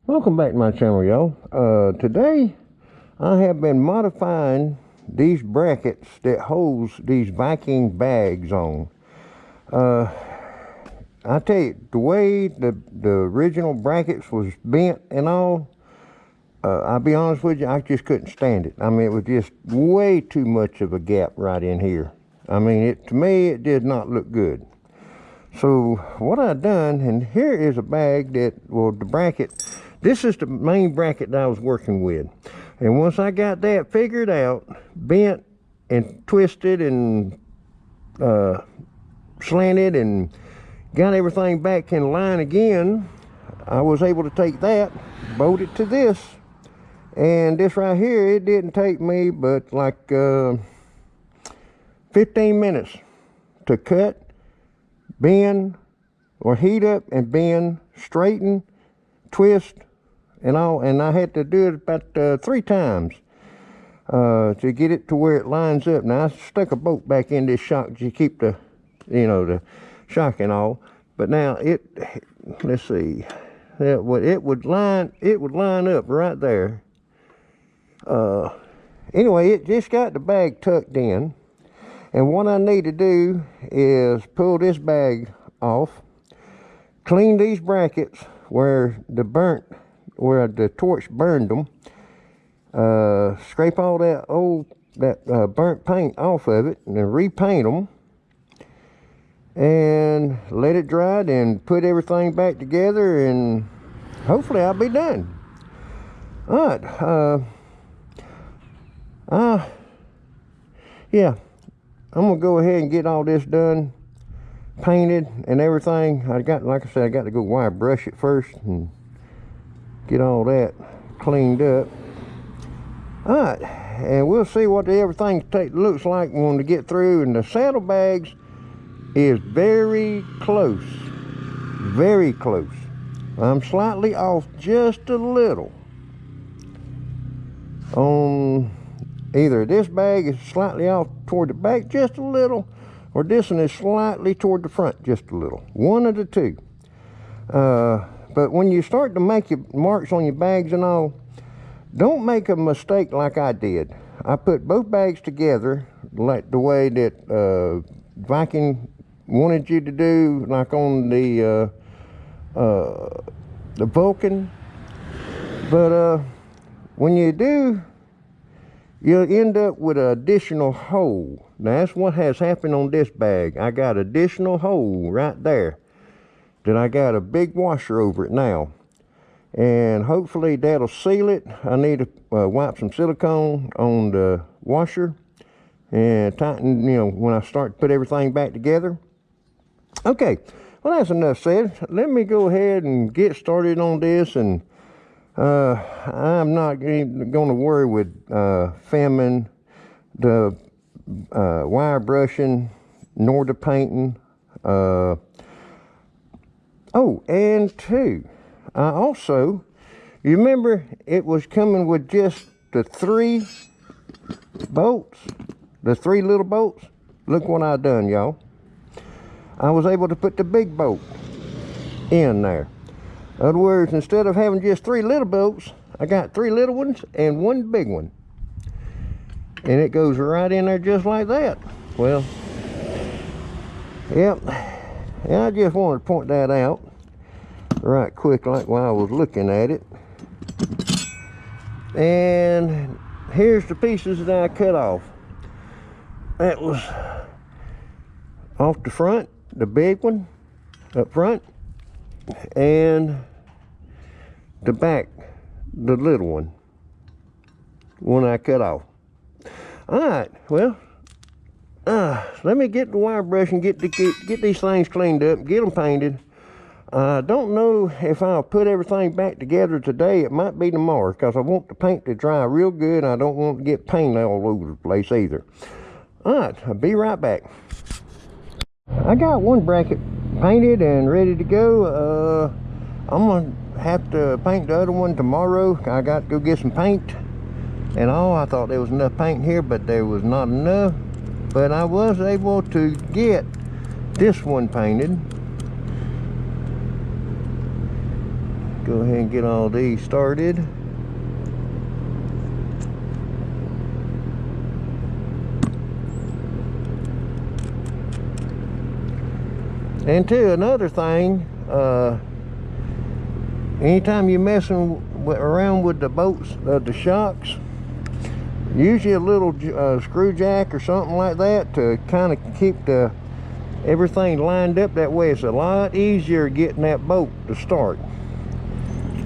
Welcome back to my channel, y'all. Today I have been modifying these brackets that holds these Viking bags on. I tell you, the way the original brackets was bent and all, I'll be honest with you, I just couldn't stand it. I mean, it was just way too much of a gap right in here. I mean, to me, it did not look good. So what I done, and here is a bag that, well, the bracket, this is the main bracket that I was working with. And once I got that figured out, bent and twisted and slanted and got everything back in line again, I was able to take that, bolt it to this. And this right here, it didn't take me but like 15 minutes to cut, bend, or heat up and bend, straighten, twist, and all. And I had to do it about 3 times to get it to where it lines up. Now I stuck a bolt back in this shock to keep the, the shock and all. But now let's see, it would line up right there. Anyway, it just got the bag tucked in. And what I need to do is pull this bag off, clean these brackets where the torch burned them, scrape all that burnt paint off of it, and then repaint them, and let it dry, and put everything back together, and hopefully I'll be done. All right, yeah. I'm gonna go ahead and get all this done, painted and everything. Like I said, I got to go wire brush it first and get all that cleaned up. All right, and we'll see what everything looks like when we get through. And the saddlebags is very close, very close. I'm slightly off just a little on either this bag is slightly off toward the back just a little, or this one is slightly toward the front just a little. One of the two. But when you start to make your marks on your bags and all, don't make a mistake like I did. I put both bags together like the way that Viking wanted you to do, like on the Vulcan. But when you do, you'll end up with an additional hole. Now that's what has happened on this bag. I got additional hole right there that I got a big washer over it now, and hopefully that'll seal it. I need to wipe some silicone on the washer and tighten, when I start to put everything back together. Okay, well, that's enough said. Let me go ahead and get started on this. And I'm not even going to worry with filming the wire brushing nor the painting. Oh, and two, I also, you remember it was coming with just the 3 bolts, the 3 little bolts. Look what I done, y'all. I was able to put the big bolt in there. In other words, instead of having just 3 little bolts, I got 3 little ones and 1 big one. And it goes right in there just like that. Well, yep. And I just wanted to point that out right quick, like while I was looking at it. And here's the pieces that I cut off. That was off the front, the big one up front, and the back, the little one I cut off. All right, well, let me get the wire brush and get these things cleaned up, get them painted. I don't know if I'll put everything back together today. It might be tomorrow, because I want the paint to dry real good, and I don't want to get paint all over the place either. All right, I'll be right back. I got one bracket painted and ready to go. I'm gonna have to paint the other one tomorrow. I got to go get some paint and all. I thought there was enough paint here, but there was not enough. But I was able to get this one painted. Go ahead and get all these started. And too, another thing, anytime you're messing around with the bolts, the shocks, usually a little screw jack or something like that to kind of keep everything lined up. That way it's a lot easier getting that bolt to start.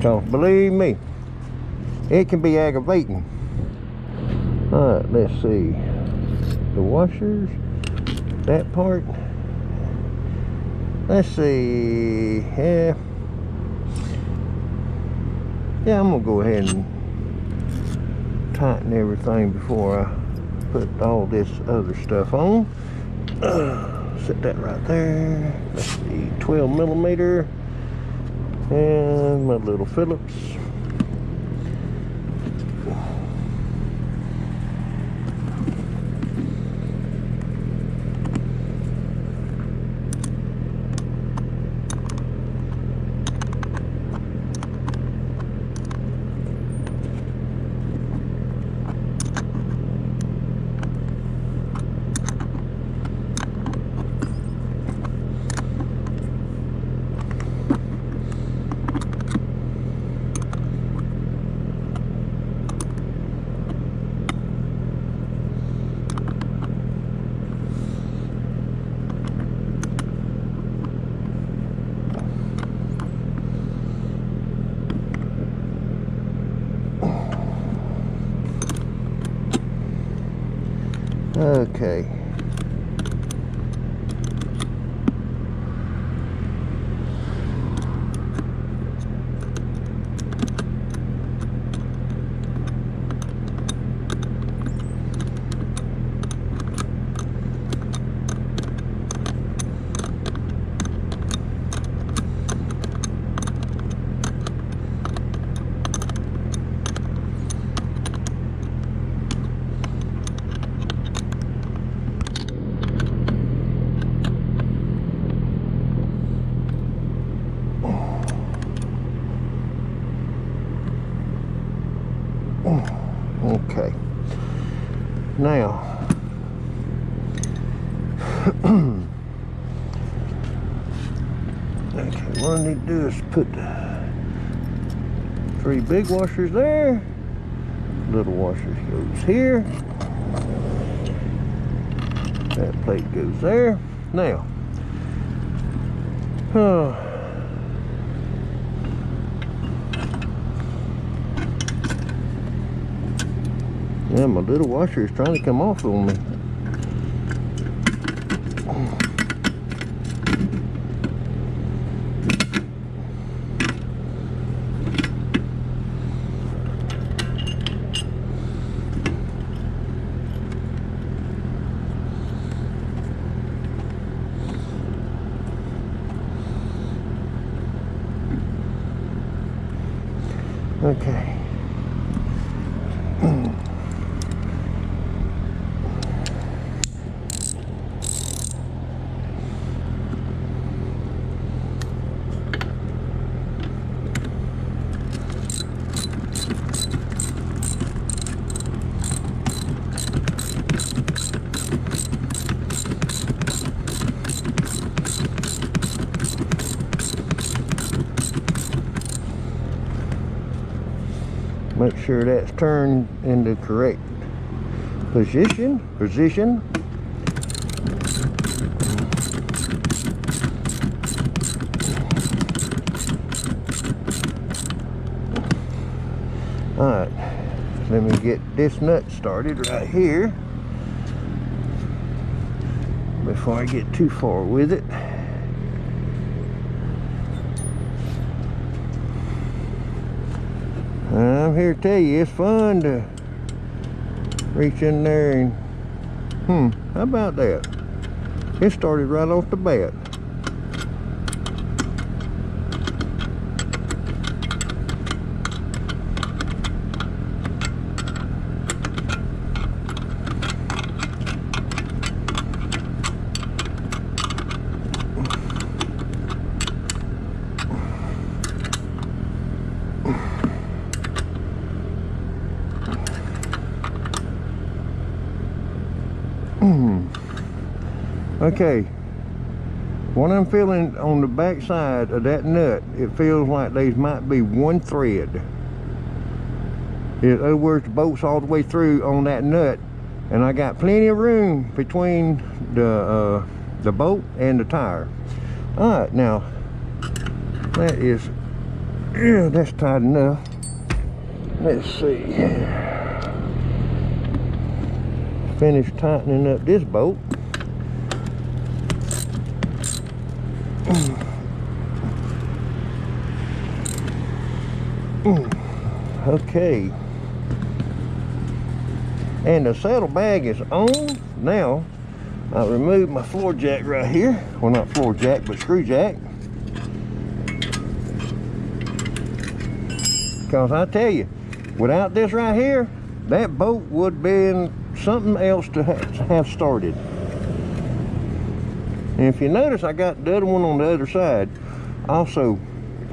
So believe me, it can be aggravating. All right, let's see. The washers, that part. Let's see. Yeah, I'm gonna go ahead and tighten everything before I put all this other stuff on. Set that right there. Let's see, 12 millimeter, and my little Phillips. Okay. Okay. Now, okay, what I need to do is put the 3 big washers there. Little washers goes here. That plate goes there. Now, yeah, my little washer is trying to come off on me. Okay. Make sure that's turned in the correct position. All right, let me get this nut started right here before I get too far with it. I'm here to tell you, it's fun to reach in there and, how about that? It started right off the bat. Okay, what I'm feeling on the back side of that nut, it feels like there might be one thread. In other words, the bolt's all the way through on that nut, and I got plenty of room between the bolt and the tire. All right, now that is, yeah, that's tight enough. Let's see. Finish tightening up this bolt. Okay. And the saddlebag is on. Now, I removed my floor jack right here. Well, not floor jack, but screw jack. Because I tell you, without this right here, that boat would have been something else to have started. And if you notice, I got the other one on the other side, also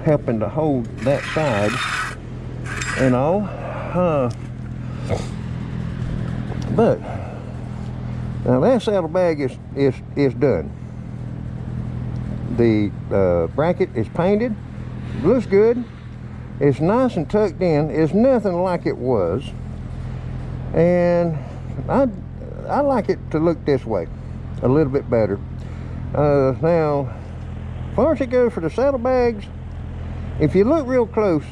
helping to hold that side and all. But now that saddlebag is done. The bracket is painted, looks good. It's nice and tucked in. It's nothing like it was, and I like it to look this way a little bit better. Now, as far as it goes for the saddlebags, if you look real close,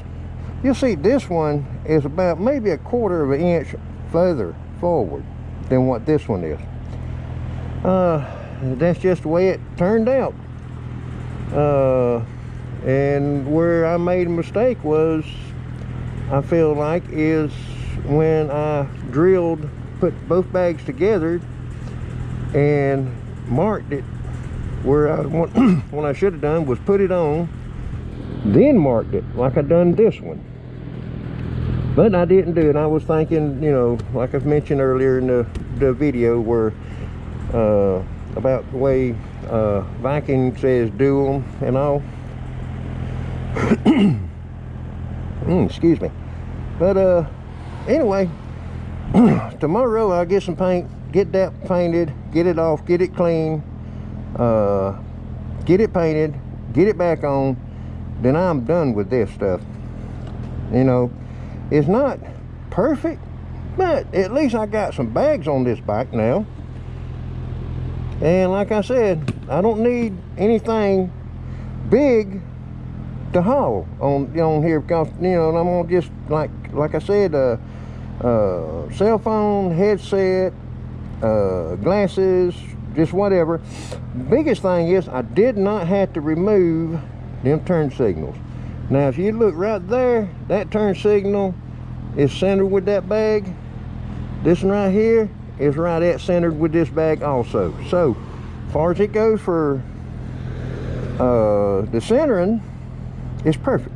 you'll see this one is about maybe 1/4 of an inch further forward than what this one is. That's just the way it turned out. And where I made a mistake was, I feel like, is when I put both bags together and marked it where what I should have done was put it on, then marked it like I done this one. But I didn't do it. I was thinking, you know, like I've mentioned earlier in the video, where about the way Viking says do them and all. Excuse me. But anyway, tomorrow I'll get some paint, get that painted, get it off, get it clean, get it painted, get it back on. Then I'm done with this stuff. You know, it's not perfect, but at least I got some bags on this bike now. And like I said, I don't need anything big to haul on here, because, you know, I'm gonna just like I said, cell phone, headset, glasses, just whatever. Biggest thing is I did not have to remove them turn signals. Now if you look right there, that turn signal is centered with that bag. This one right here is right at centered with this bag also. So as far as it goes for the centering, it's perfect.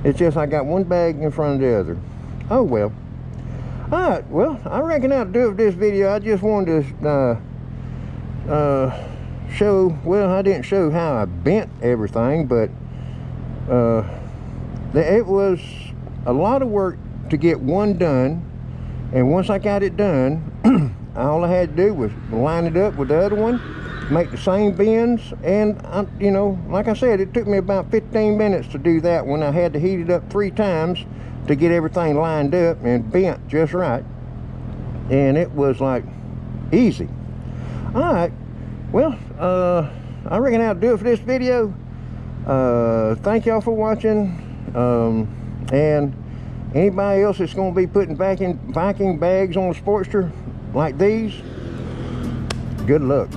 It's just I got one bag in front of the other. Oh well. Alright, well, I reckon that'll do it for this video. I just wanted to show, well, I didn't show how I bent everything, but it was a lot of work to get one done. And once I got it done, all I had to do was line it up with the other one, make the same bends, and you know, like I said, it took me about 15 minutes to do that one. I had to heat it up 3 times to get everything lined up and bent just right, and it was like easy. All right, well, I reckon that'll do it for this video. Thank y'all for watching, and anybody else that's going to be putting Viking bags on a Sportster like these, good luck.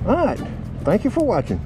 All right, thank you for watching.